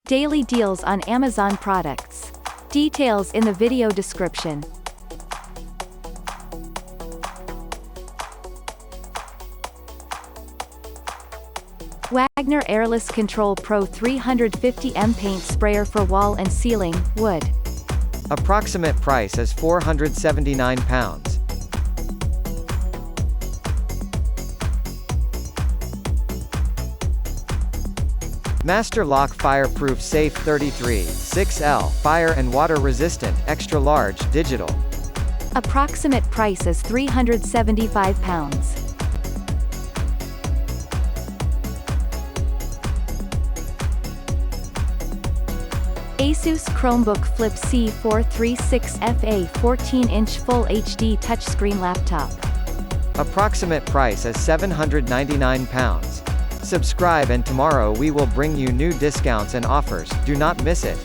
Daily deals on Amazon products. Details in the video description. Wagner Airless ControlPro 350mm paint sprayer for wall and ceiling, wood. Approximate price is £479. Master Lock Fireproof Safe 33, 6L, fire and water resistant, extra large, digital. Approximate price is £375. ASUS Chromebook Flip C436FA 14-inch Full HD touchscreen laptop. Approximate price is £799. Subscribe and tomorrow we will bring you new discounts and offers, do not miss it.